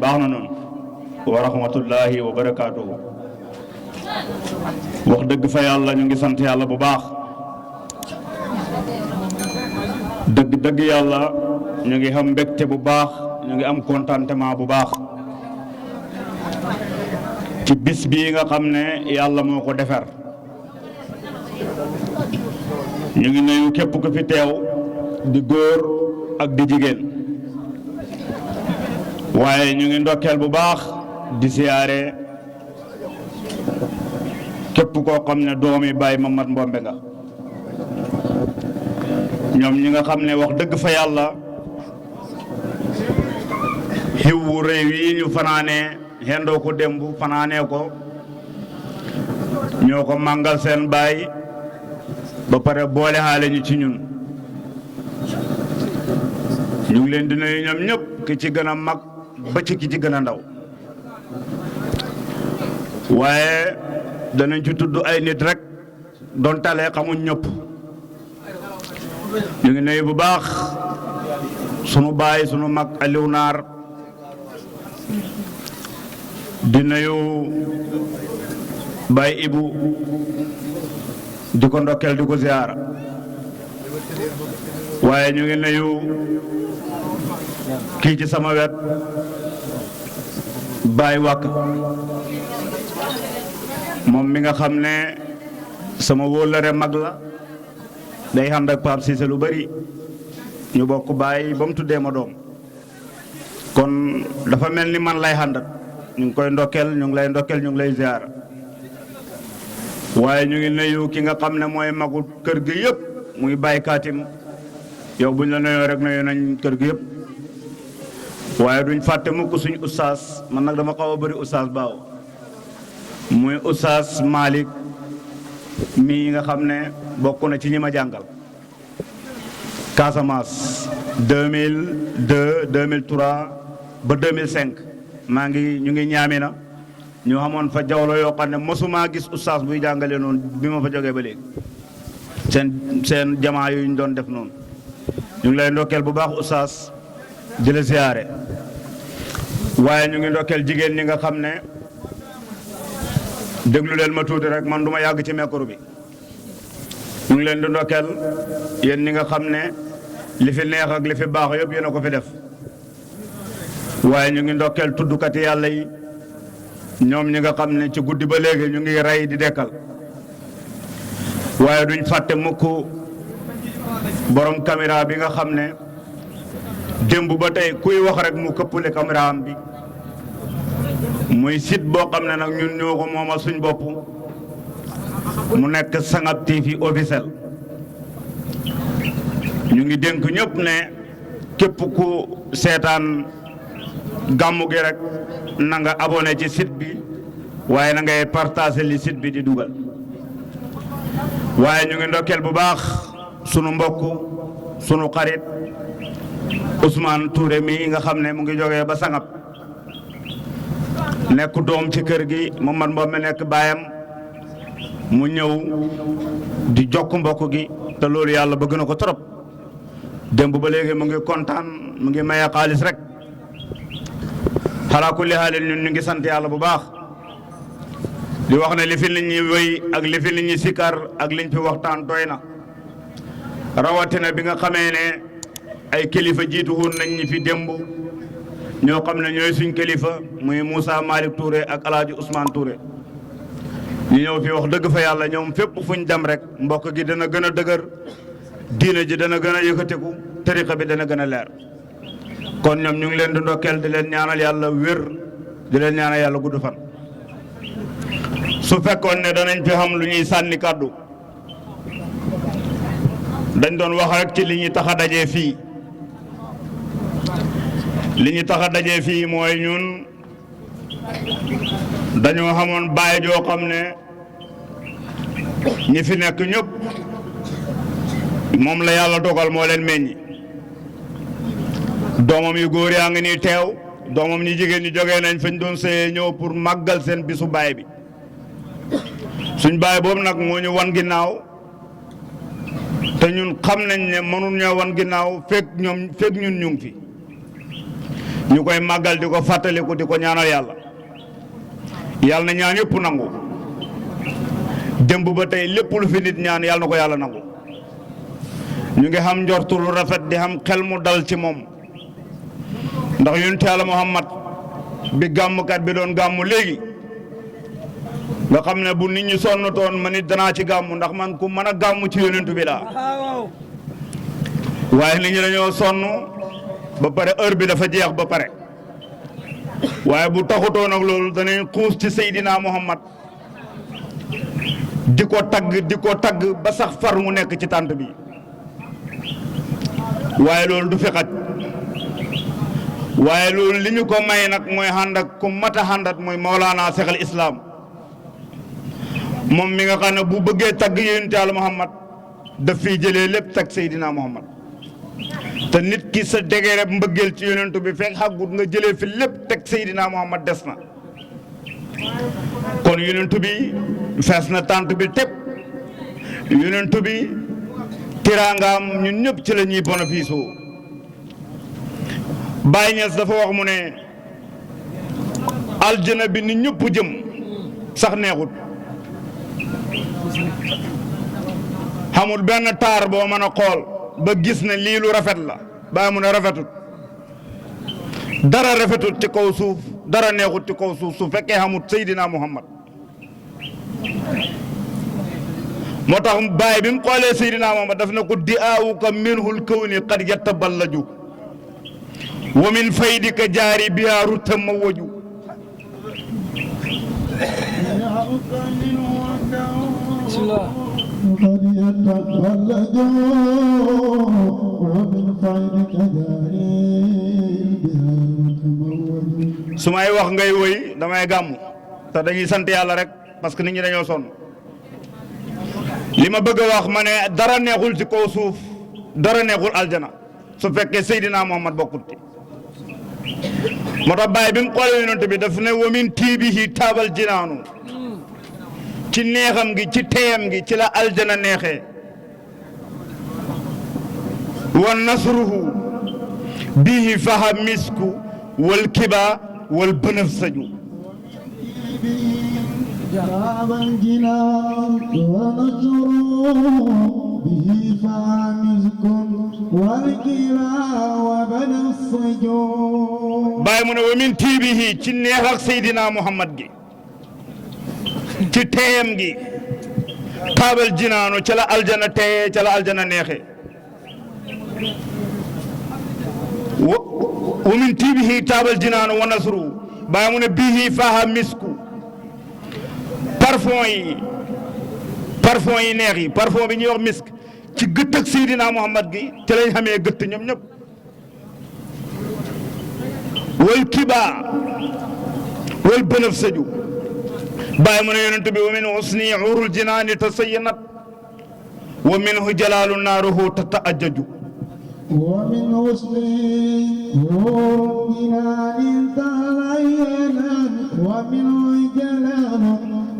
baax na noonu wa rahmatullahi wa barakaatuhu. wax dëgg fa yàlla ñu ngi sant yàlla bu baax dëgg yàlla ñu ngi xam mbégte bu baax ñu ngi am contentement bu baax ci bis bii nga xam ne yàlla moo ko defar. ñu ngi nuyu képp ku fi teew di góor ak di jigéen waaye ñu ngi ndokkeel bu baax di siyaare képp koo xam ne doomi Baye Mamad Mbombe nga. ñoom ñi nga xam ne wax dëgg fa yàlla xiw wu réew yi ñu fanaanee xendoo ko démb fanaanee ko ñoo ko màngal seen baay ba pare boole xaale ñu ci ñun. ñu ngi leen di nuyu ñoom ñëpp ki ci gën a mag ba ci ki ci gën a ndaw waaye danañ ci tudd ay nit rek doon talee xamuñ ñëpp. ñu ngi nuyu bu baax sunu baay sunu mag Aliou Naar di nuyu Baay Ibu di ko ndokkeel di ko ziyaara waaye ñu ngi nuyu kii ci sama wet Baay Wàkk moom mi nga xam ne sama wóllëre mag la day ànd ak Pape Cissé lu bari ñu bokk bàyyi ba mu tuddee ma doom kon dafa mel ni man lay àndat ñu ngi koy ndokkeel ñu ngi lay ndokkeel ñu ngi lay ziar waaye ñu ngi nuyu ki nga xam ne mooy magu kër gi yëpp muy Baye Katim yow buñ la nuyoo rek nuyu nañ kër gi yëpp waaye duñ fàtte mukk suñ ustaas man nag dama xaw a bëri ustaas baaw muy ustaas Malick mii nga xam ne bokk na ci ñi ma jàngal Casamance 2002 2003 ba 2005 ñu ngi ñaami na ñu xamoon fa jawlo yoo xam ne mosuma gis ustaas buy jàngale noonu bi ma fa jógee ba léegi seen jamaa yu ñu doon def noonu ñu ngi lay ndokkeel bu baax ustaas di la ziyaare waaye ñu ngi ndokkeel jigéen ñi nga xam ne déglu leen ma tuuti rek man du ma yàgg ci micro bi ñu ngi leen di ndokkeel yéen ñi nga xam ne li fi neex ak li fi baax yëpp yéen a ko fi def waaye ñu ngi ndokkeel tuddukati yàlla yi ñoom ñi nga xam ne ci guddi ba léegi ñu ngi rey di dekkal waaye duñ fàtte mukk borom caméra bi nga xam ne démb ba tey kuy wax rek mu këppule caméra am bi muy site boo xam ne nag ñun ñoo ko moomal suñ bopp mu nekk Sangab TV officiel ñu ngi dénk ñëpp ne képp ku seetaan gàmmu gi rek na nga abonné ci site bi waaye na ngay partager li site bi di dugal waaye ñu ngi ndokkeel bu baax sunu mbokk sunu xarit Ousmane Touré mi nga xam ne mu ngi jógee ba Sangab nekk doom ci kër gi Mamad Mbombe nekk baayam mu ñëw di jokk mbokk gi te loolu yàlla bëgg na ko trop démb ba léegi mu ngi kontaan mu ngi maye xaalis rek xalaa kulli xaalin ñun ñu ngi sant yàlla bu baax di wax ne li fi nit ñi wéy ak li fi nit ñi sikar ak liñ fi waxtaan doy na rawatina bi nga xamee ne ay kilifa jiitu woon nañ ñi fi démb ñoo xam ne ñooy suñ kilifa muy Moussa Malick Touré ak El Hadj Ousmane Touré ñu ñëw fi wax dëgg fa yàlla ñoom fépp fuñ dem rek mbokk gi dana gën a dëgër diine ji dana gën a yëkkatiku tariqa bi dana gën a leer kon ñoom ñu ngi leen di ndokkeel di leen ñaanal yàlla wér di leen ñaanal yàlla gudd fan. su fekkoon ne danañ fi xam lu ñuy sànni kàddu dañ doon wax rek ci li ñuy tax a dajee fii. li ñu tax a dajee fii mooy ñun dañoo xamoon baay joo xam ne ñi fi nekk ñëpp moom la yàlla dogal moo leen meññi doomam yu góor yaa ngi nii teew doomam ñi jigéen ñi jógee nañ fañ doon sëyee ñëw pour màggal seen bisu baay bi suñ baay boobu nag moo ñu wan ginnaaw te ñun xam nañ ne mënul ñoo wan ginnaaw fekk ñun ñu ngi fi ñu koy màggal di ko fàttaliku di ko ñaanal yàlla yàlla na ñaan yëpp nangu démb ba tey lépp lu fi nit ñaan yàlla na ko yàlla nangu ñu ngi xam njortu lu rafet di xam xel mu dal ci moom ndax yonent yàlla Muhammad bi gàmmkat bi doon gàmmu léegi nga xam ne bu nit ñi sonnutoon ma nit danaa ci gàmmu ndax man ku mën a gàmmu ci yonent bi laa waaye nit ñi dañoo sonn ba pare heure bi dafa jeex ba pare waaye bu taxutoon ak loolu danañ xuus ci Seydina Muhammad di ko tagg ba sax far mu nekk ci tànt bi waaye loolu du fi xaj waaye loolu li ñu ko may nag mooy ànd ak ku mat a àndat mooy Mawlaana Seex al Islaam moom mi nga xam ne bu bëggee tagg yonent Yàlla Muhammad daf fiy jëlee lépp tag Seydina Muhammad te nit ki sa dégee rek mbëggeel ci yonentu bi fekk xàggut nga jëlee fi lépp teg Seydina Muhammad des na kon yonentu bi fees na tànt bi tëpp yonentu bi tiraangaam ñun ñëpp ci la ñuy bénéfice wu Baye Niass dafa wax mu ne aljana bi ni ñëpp jëm sax neexut xamul benn taar boo mën a xool ba gis ne lii lu rafet la Baye mu ne rafetut dara rafetut ci kaw suuf dara neexut ci kaw suuf su fekkee xamut Seydina Muhammad moo tax Baye bi mu xoolee Seydina Muhammad daf ne ko di'aawuka minhul kawni qad yataballaju wa min faydika jaari biha rutam waju su may wax ngay woy damay gàmmu te dañuy sant yàlla rek parce que nit ñi dañoo sonn li ma bëgg a wax ma ne dara neexul ci kaw suuf dara neexul aljana su fekkee Seydina Muhammad bokkut ci moo tax Baye bi mu xoolee yonent bi daf ne wamin tiibihi taabal jinaanu ci neexam gi ci teyam gi ci la aljana neexee wa nasruhu bihi faha misku wal kiba wal bënëf saju taabal jinaan wa nasruhu bihi faha miskun wal kiba wa bënëf saju Baye mu ne wamin tiibihi ci neex ak Seydina Muhammad gi ci teeyam gi taabal jinaanu ca la aljana teeyee ca la aljana neexee wa min tiibihi taabal jinaanu wa nasru Baye mu ne bihi faaha misku parfum yi neex yi parfum bi ñuy wax misk ci gëtt ak Seydina Muhammad gi ci lañ xamee gëtt ñoom ñëpp wal kibaa wal bënëf saju Baye mu ne yonent bi wa min husni urul jinaani tasayyanat wa minhu jalaalu naaruhu tataajjaju wa min husni urul jinaani tasayyanat wa minhu jalaalu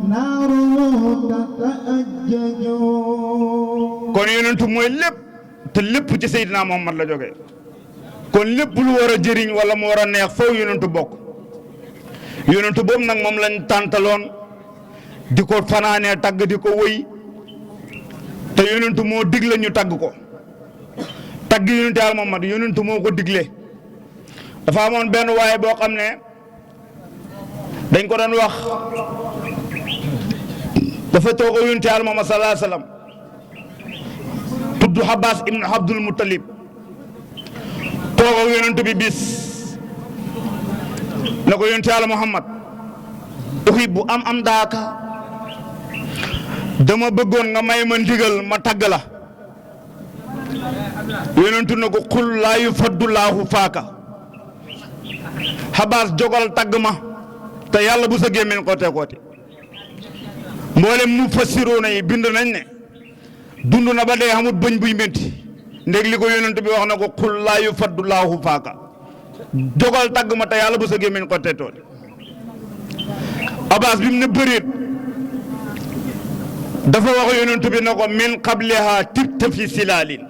naaruhu tataajjaju kon yonent mooy lépp te lépp ci Seydina Muhammad la jógee kon lépp lu war a jëriñ wala mu war a neex foofu yonent bokk yonent boobu nag moom lañ tàntaloon di ko fanaanee tagg di ko wëy te yonent moo digle ñu tagg ko tagg yonent Yàlla Muhammad yonent moo ko digle dafa amoon benn waaye boo xam ne dañ ko doon wax dafa toog yonent Yàlla Muhammad sallallahu alayhi wa sallam tudd Abbas ibn Abdul Muttalib toog ak yonent bi bis ne ko yonent Yàlla Muhammad uhibbu am daaka dama bëggoon nga may ma ndigal ma tagg la yonentu ne ko qul laa yufaddulaahu faaka Abbas jogal tagg ma te yàlla bu sa gémmiñ xoote xoote mboolem mufassiruuna yi bind nañ ne dund na ba dee xamut bëñ buy métti ndég li ko yonent bi wax na ko qul laa yufaddulaahu faaka jogal tagg ma te yàlla bu sa gémmiñ xoote xoote Abbas bi mu ne bëreet dafa wax yonent bi ne ko min qabliha tibta fi silaalin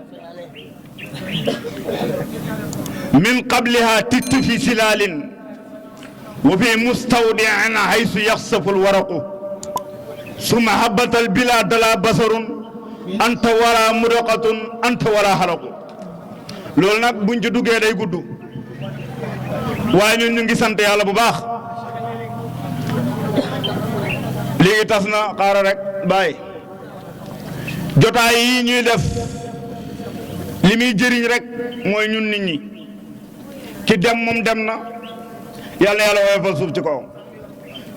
min qabliha titti fi silalin wa fi mustawdi'in haysu yaxsafu alwaraqu summa habatal bila dala basarun anta wala mudaqatun anta wala xalaqu loolu nag buñ ci duggee day gudd waaye ñun ñu ngi sant yàlla bu baax léegi tas na xaaral rek bàyyi jotaay yi ñuy def li muy jëriñ rek mooy ñun nit ñi ki dem moom dem na yàlla yàlla woyofal suuf ci kawam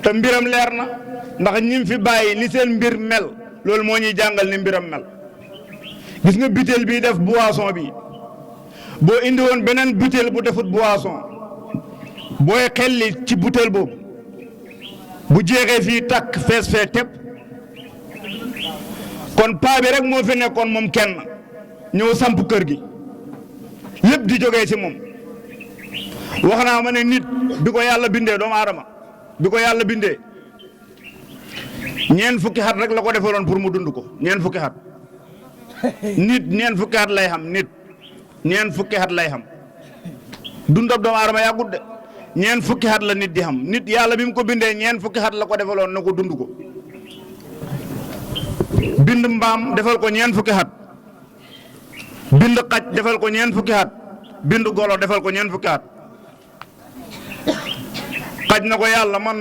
te mbiram leer na ndax ñim fi bàyyi ni seen mbir mel loolu moo ñuy jàngal ni mbiram mel gis nga butéel bii def boisson bi boo indi woon beneen butéel bu defut boisson booy xelli ci butéel boobu bu jeexee fii takk fees fee tepp kon paa bi rek moo fi nekkoon moom kenn ñëw samp kër gi lépp di jógee ci moom wax naa ma ne nit bi ko yàlla bindee doomu aadama bi ko yàlla bindee ñeent fukki xat rek la ko defaloon pour mu dund ko ñeent fukki xat nit ñeent fukki xat lay xam nit ñeent fukki xat lay xam dundab doomu aadama yàggut de ñeent fukki xat la nit di xam nit yàlla bi mu ko bindee ñeent fukki xat la ko defaloon na ko dund ko bind mbaam defal ko ñeent fukki xat bind xaj defal ko ñeent fukki xat bind golo defal ko ñeent fukki xat xaj na ko yàlla man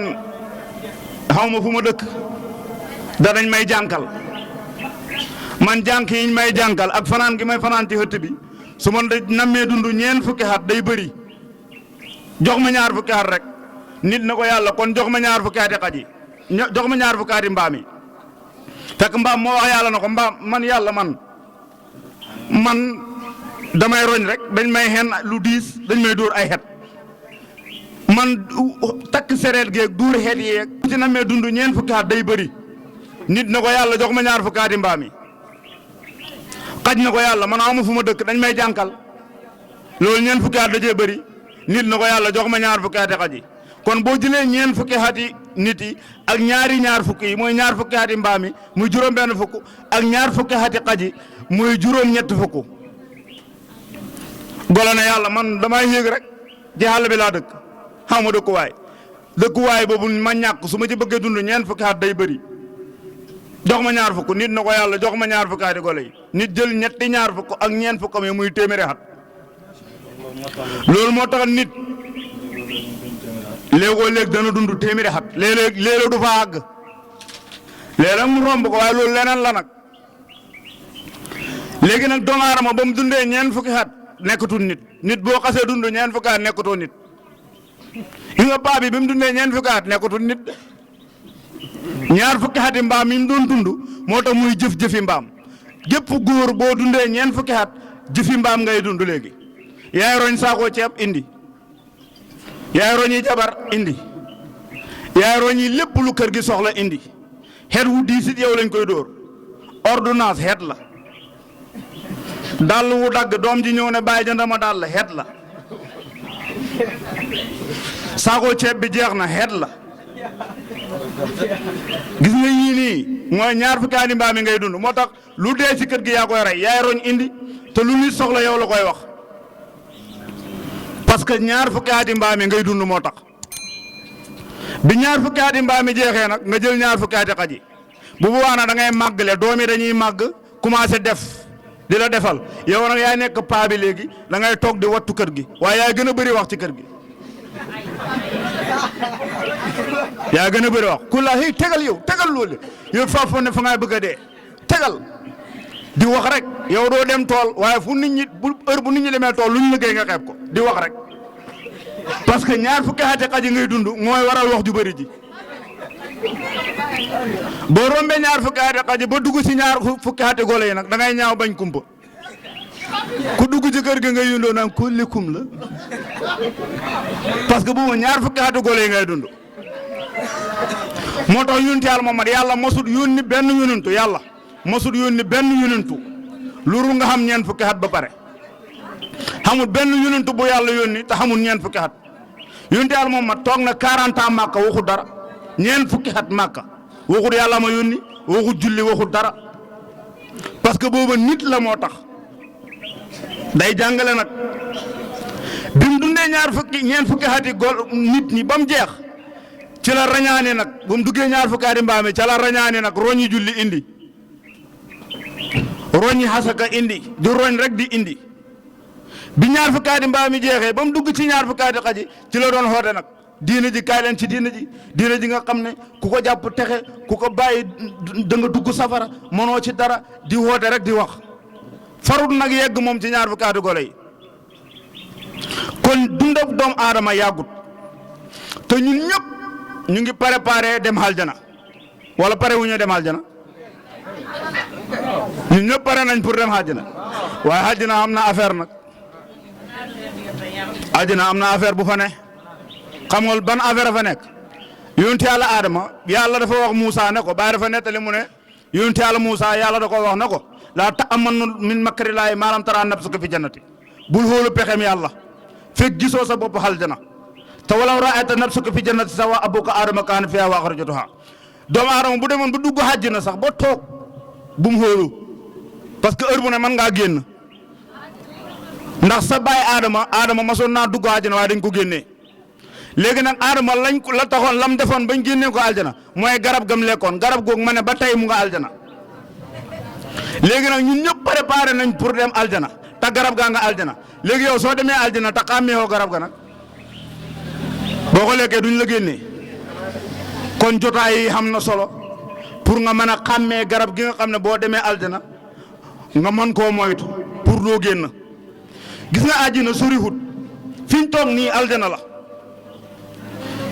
xawma fu ma dëkk danañ may jànkal man jànk yiñ may jànkal ak fanaan gi may fanaan ci hëtt bi su ma nammee dund ñeent fukki xat day bëri jox ma ñaar fukki xat rek nit na ko yàlla kon jox ma ñaar fukki xati xaj yi jox ma ñaar fukki xati mbaam yi fekk mbaam moo wax yàlla na ko mbaam man yàlla man damay roñ rek dañ may xen lu diis dañ may dóor ay xet man takk sereet geeg duur xet yeeg ci nammee dund ñeent fukki xat day bëri nit na ko yàlla jox ma ñaar fukki xati mbaam yi xaj na ko yàlla man amu fu ma dëkk dañ may jànkal loolu ñeent fukki xat dajee bëri nit na ko yàlla jox ma ñaar fukki xati xaj yi kon boo jëlee ñeent fukki xati nit yi ak ñaar fukki yi mooy ñaar fukki xati mbaam yi muy juróom benn fukk ak ñaar fukki xati xaj yi muy juróom ñett fukk golo ne yàlla man damay yéeg rek ci àll bi laa dëkk xaw ma dëkkuwaay boobu ma ñàkk su ma ci bëggee dund ñeent fukki xat day bëri jox ma ñaar fukk nit na ko yàlla jox ma ñaar fukki xati golo yi nit jël ñetti ñaar fukk ak ñeent fukkam yi muy téeméeri xat loolu moo tax nit léegoo léeg dana dund téeméeri xat léeg-léeg du fa àgg léeg-léeg mu romb ko waaye loolu leneen la nag léegi nag doomu aadama ba mu dundee ñeent fukki xat nekkatul nit boo xasee dund ñeent fukki xat nekkatoo nit yi nga paa bi mu dundee ñeent fukki xat nekkatul nit ñaar fukki xati mbaam mi mu doon dund moo tax muy jëf-jëfi mbaam gépp góor boo dundee ñeent fukki xat jëfi mbaam ngay dund léegi yaay roñ saakoo ceeb indi yaay roñ yi jabar indi yaay roñ yi lépp lu kër gi soxla indi xeet wu diisit yow lañ koy dóor ordonnance xeet la dàll wu dagg doom ji ñëw ne bàyyi jëndama dàll xeet la saakoo ceeb bi jeex na xeet la gis nga yii nii mooy ñaar fukki xati mbaam mi ngay dund moo tax lu dee ci kër gi yaa koy rey yaay roñ indi te lu nit soxla yow la koy wax parce que ñaar fukki xati mbaam mi ngay dund moo tax bi ñaar fukki xati mbaam mi jeexee nag nga jël ñaar fukki xati xaj yi bu boobaa nag da ngay màggale doom yi dañuy màgg commencé def di la defal yow nag yaay nekk paa bi léegi da ngay toog di wattu kër gi waaye yaay gën a bëri wax ci kër gi yaa gën a bëri wax ku la hey tegal yow tegal loolu yow faafoon ne fa ngay bëgg a dee tegal di wax rek yow doo dem tool waaye fu nit ñi bu heure bu nit ñi demee tool lu ñu liggéey nga xeeb ko di wax rek parce que ñaar fukki xati xaj yi ngay dund mooy waral wax ju bëri ji boo rombee ñaar fukki xati xaj ba dugg si ñaar fukki xati golo yi nag da ngay ñaaw bañ kumpa ku dugg ci kër gi nga yëndoo naan ko lekkum la parce que boobu ñaar fukki xati golo yi ngay dund moo tax yonent Yàlla Muhammad yàlla mosut yónni benn yonentu yàlla mosut yónni benn yonentu loolu nga xam ñeent fukki xat ba pare xamul benn yonentu bu yàlla yónni te xamul ñeent fukki xat yonent Yàlla Muhammad toog na 40 ans Màkka waxut dara ñeent fukki xat Màkka waxut yàlla ma yónni waxut julli waxut dara parce que booba nit la moo tax day jàngale nag dundee ñeent fukki ati nit ñi ba mu jeex ci la rañaane nag bu mu duggee ñaar fukki ati mbaam mi ca la rañaane nag roñi julli indi roñi xasaka indi du roñ rek di indi bi ñaar fukki ati mbaam mi jeexee ba mu dugg ci ñaar fukki ati xaji ci la doon xoote nag diina ji kaay leen ci diina ji nga xam ne ku ko jàpp texe ku ko bàyyi da nga dugg safara mënoo ci dara di woote rek di wax farut nag yegg moom ci ñaar fukki ati golo yi kon dundab doomu aadama yàggut te ñun ñëpp ñu ngi préparé dem aljana wala pare wu ñu dem aljana ñun ñëpp pare nañ pour dem aljana waaye aljana am na affaire nag aljana am na affaire bu fa ne xam nga ban affaire fa nekk yonent yàlla Adama yàlla dafa wax Moussa ne ko bàyyi dafa nettali mu ne yonent yàlla Moussa yàlla da ko wax ne ko laa ta'amannu min makrillaahi maa lam tara nafsuka fi jannati bul xoolu pexem yàlla fekk gisoo sa bopp aljana te walaw ra'ayta nafsaka fi jannati sawa abuka Adama kaana fiihaa wa axrajatuhaa doomu aadama bu demoon bu dugg àjjana sax ba toog bu mu xoolu parce que heure bu ne mën ngaa génn ndax sa baay Adama masoon naa dugg àjjana waaye dañ ko génnee. léegi nag Adama la taxoon lam defoon bañ génnee ko aljana mooy garab gam lekkoon garab googu ma ne ba tey mu nga aljana léegi nag ñun ñëpp préparé nañ pour dem aljana te garab gaa nga aljana léegi yow soo demee aljana te xàmmeewoo garab ga nag boo ko lekkee duñ la génnee kon jotaay yi xam na solo pour nga mën a xàmmee garab gi nga xam ne boo demee aljana nga mën koo moytu pour doo génn gis nga àjjana soriwut fi ñu toog nii aljana la.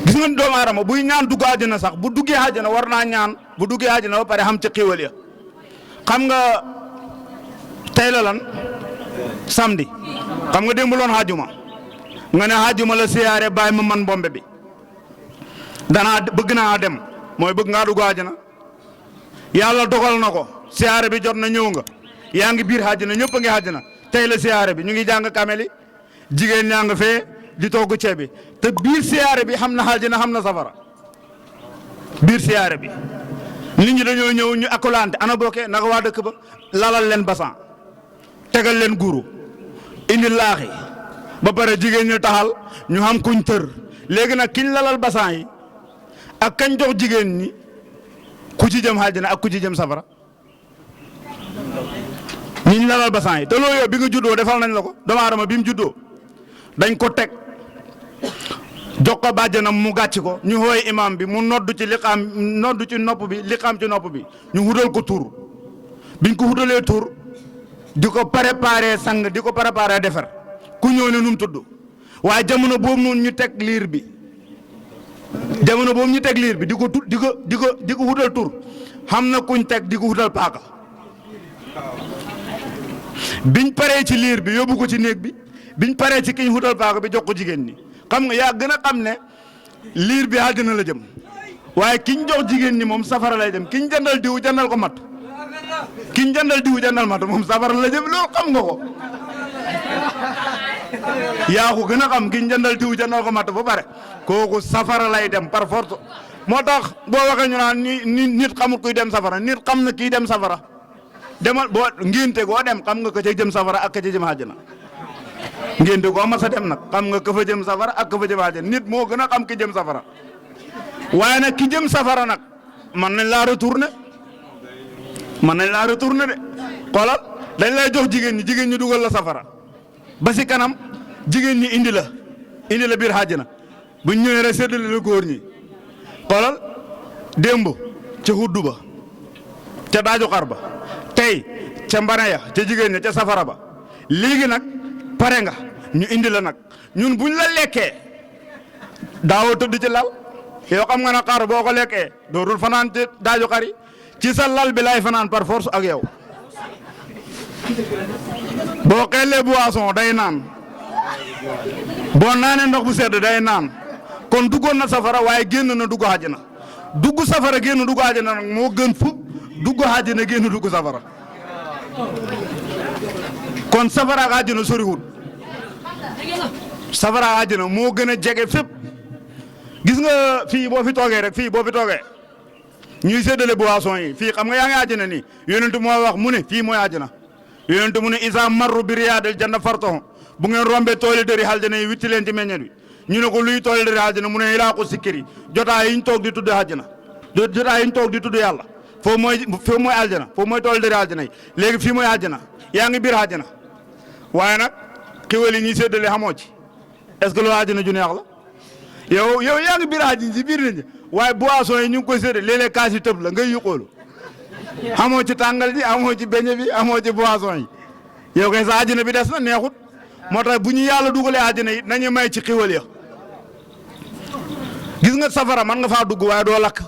gis nga doomu aadama buy ñaan dugg àjjana sax bu duggee àjjana war naa ñaan bu duggee àjjana ba pare xam ci xiwal ya xam nga tey la lan samedi xam nga démb loon xaajuma nga ne xaajuma la siyaare bàyyi ma man bombe bi danaa bëgg naa dem mooy bëgg ngaa dugg àjjana yàlla dogal na ko siyaare bi jot na ñëw nga yaa ngi biir àjjana ñëpp a ngi àjjana tey la siyaare bi ñu ngi jàng kameli jigéen ñaa nga fee di togg ceeb bi te biir siyaare bi xam na aljana xam na safara biir siyaare bi nit ñi dañoo ñëw ñu accolante ana bokke naka waa dëkk ba lalal leen basan tegal leen guru indi laaxi ba pare jigéen ñu taxal ñu xam kuñ tër léegi nag kiñ lalal basan yi ak kañ jox jigéen ñi ku ci jëm aljana ak ku ci jëm safara ñiñ lalal basan yi te loolu yow bi nga juddoo defal nañ la ko doomu aadama bi mu juddoo dañ ko teg jox ko bàjjanam mu gàcc ko ñu xooy imam bi mu noddu ci liqaam noddu ci nopp bi liqaam ci nopp bi ñu wutal ko tur biñ ko wutalee tur di ko préparé sang di ko préparé defar ku ñëw ne nu mu tudd waaye jamono boobu noonu ñu teg liir bi jamono boobu ñu teg liir bi di ko tu di ko wutal tur xam na kuñ teg di ko wutal paaka biñ paree ci liir bi yóbbu ko ci néeg bi biñ paree ci kiñ wutal paaka bi jox ko jigéen ñi xam nga yaa gën a xam ne liir bi àddina la jëm waaye kiñ jox jigéen ñi moom safara lay dem kiñ jëndal diw jëndal ko mat kiñ jëndal diw jëndal mat moom safara la jëm loolu xam nga ko yaa ko gën a xam kiñ jëndal diw jëndal ko mat ba pare kooku safara lay dem par force moo tax boo waxee ñu naan ni nit xamul kuy dem safara nit xam na kii dem safara demal boo ngénte goo dem xam nga ko ca jëm safara ak ka ca jëm àjjana ngénte goo ma sa dem nag xam nga ka fa jëm safara ak ka fa jëm àjjana nit moo gën a xam ki jëm safara waaye nag ki jëm safara nag man nañ laa retourner de xoolal dañ lay jox jigéen ñi dugal la safara ba si kanam jigéen ñi indi la biir àjjana bu ñu ñëwee rek séddale la góor ñi xoolal démb ca huddu ba ca daaju xar ba tey ca mbana ya ca jigéen ña ca safara ba léegi nag pare nga ñu indi la nag ñun buñ la lekkee daawoo tëdd ci lal yow xam nga na xar boo ko lekkee dootul fanaan ci daaju xar yi ci sa lal bi lay fanaan par force ak yow boo xellee boisson day naan boo naanee ndox bu sedd day naan kon duggoon na safara waaye génn na dugg àjjana dugg safara génn dugg àjjana nag moo gën fu dugg àjjana génn dugg safara kon safara ak àjjana soriwul safara ak àjjana moo gën a jege fépp gis nga fii boo fi toogee rek fii boo fi toogee ñuy séddale boisson yi fii xam nga yaa ngi àjjana nii yonentu moo wax mu ne fii mooy àjjana yonentu mu ne isa marru bi riyaadil janna fartahum bu ngeen rombee tooli dëri aljana yi witti leen ci meññet wi ñu ne ko luy tooli dëri aljana mu ne ilaa ko sikkiri jotaay yi ñu toog di tudd aljana jotaay yi ñu toog di tudd yàlla foofu mooy aljana foofu mooy tooli dëri aljana yi léegi fii mooy aljana yaa ngi biir aljana waaye nag xiwal yi ñuy séddale xamoo ci est-ce que loolu aljana ju neex la yow yaa ngi biir aljana ci biir nañ waaye boisson yi ñu ngi koy séddale léeg-léeg kaas yi tëb la ngay yuqoolu amoo ci tàngal ji amoo ci beñe bi amoo ci boisson yi yow kay sa àjjana bi des na neexut moo tax bu ñu yàlla dugalee àjjana yi nañu may ci xiwal ya gis nga safara man nga faa dugg waaye doo lakk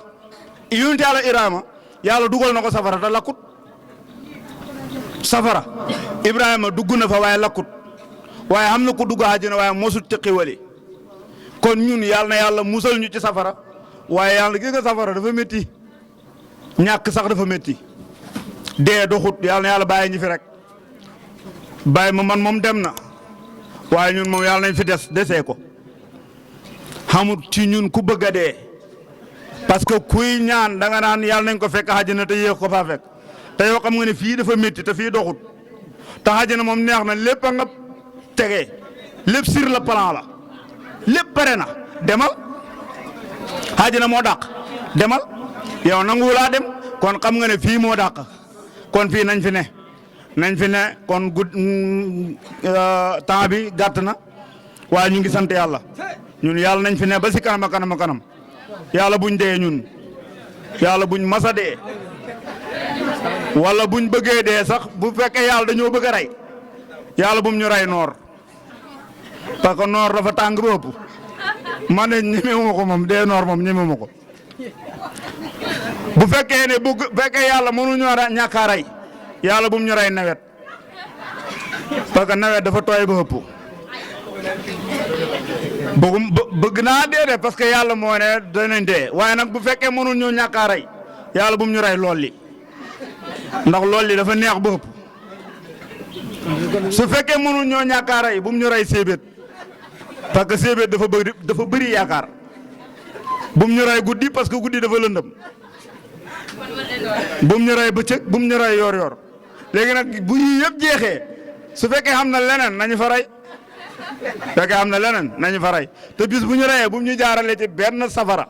yonent yàlla Ibrahima yàlla dugal na ko safara te lakkut safara Ibrahima dugg na fa waaye lakkut waaye xam na ko dugg àjjana waaye mosut ci xiwal yi kon ñun yàlla na yàlla musal ñu ci safara waaye yàlla gis nga safara dafa métti ñàkk sax dafa métti dee doxut yàlla na yàlla bàyyi ñu fi rek bàyyi ma man moom dem na waaye ñun moom yàlla nañ fi desee ko xamut ci ñun ku bëgg a dee parce que kuy ñaan da nga naan yàlla nañ ko fekk àjjana te yéex ko faa fekk te yoo xam nga ne fii dafa métti te fii doxut te àjjana moom neex na lépp a nga tegee lépp sur le plan la lépp pare na demal àjjana moo dàq demal yow nangu laa dem kon xam nga ne fii moo dàq kon fii nañ fi ne kon temps bi gàtt na waaye ñu ngi sant yàlla ñun yàlla nañ fi ne ba si kanam a kanam a kanam yàlla buñ dee ñun yàlla buñ masa dee wala buñ bëggee dee sax bu fekkee yàlla dañoo bëgg a rey yàlla bum ñu rey noor parce que noor dafa tàng ba ëpp man de ñemewuma ko moom dee noor moom ñemewuma ko bu fekkee ne bu fekkee yàlla mënuñoo ñàkk a rey yàlla bum ñu rey nawet parce que nawet dafa tooy ba ëpp bëgg naa dee de parce que yàlla moo ne danañ dee waaye nag bu fekkee mënul ñoo ñàkk a rey yàlla bum ñu rey lool li ndax lool li dafa neex ba ëpp su fekkee mënul ñoo ñàkk a rey bum ñu rey séebét parce que séebét dafa bëri yaakaar bum ñu rey guddi parce que guddi dafa lëndëm bum ñu rey bëccëg bum ñu rey yor-yor léegi nag bu yii yëpp jeexee su fekkee xam na leneen nañu fa rey fekkee xam na leneen nañu fa rey te bis bu ñu reyee bu ñu jaarale ci benn safara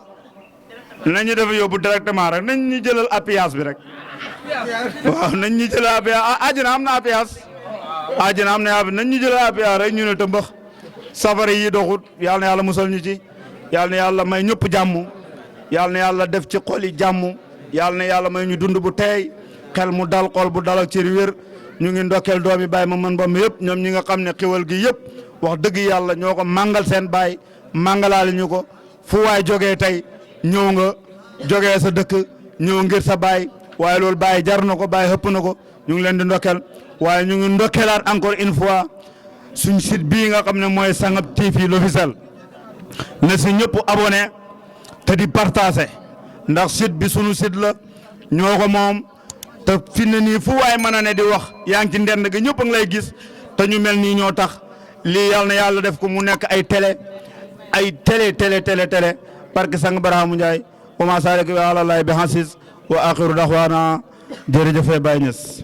nañu def yóbbu directement rek nañ ñu jëlal appuyage bi rek waaw nañ ñu jëlal appuyage àjjana am na appuyage àjjana am na appuyage nañ ñu jëlal appuyage rek ñu ne tëmbax safara yi doxut yàlla na yàlla musal ñu ci yàlla na yàlla may ñëpp jàmm yàlla na yàlla def ci xol yi jàmm yàlla na yàlla may ñu dund bu teey xel mu dal xol bu dal ak cër wér ñu ngi ndokkeel doomi baay ma man bam yëpp ñoom ñi nga xam ne xiwal gi yëpp wax dëgg yàlla ñoo ko màngal seen baay màngalaale ñu ko fu waay jógee tey ñëw nga jógee sa dëkk ñëw ngir sa baay waaye loolu baay jar na ko baay xëpp na ko ñu ngi leen di ndokkeel waaye ñu ngi ndokkeelaat encore une fois suñ site bii nga xam ne mooy Sangap TV l'officiel na si ñëpp abonné te di partagé ndax site bi sunu site la ñoo ko moom te fi ne nii fu waay mën a ne di wax yaa ngi ci ndend ga ñëpp a ngi lay gis te ñu mel nii ñoo tax lii yàlla na yàlla def ko mu nekk ay télé parce que sang Barhaamu Njaay wa maa zaalika alaa Allaahi bi aziiz wa aaxiru da'waanaa jërëjëf Baye Niass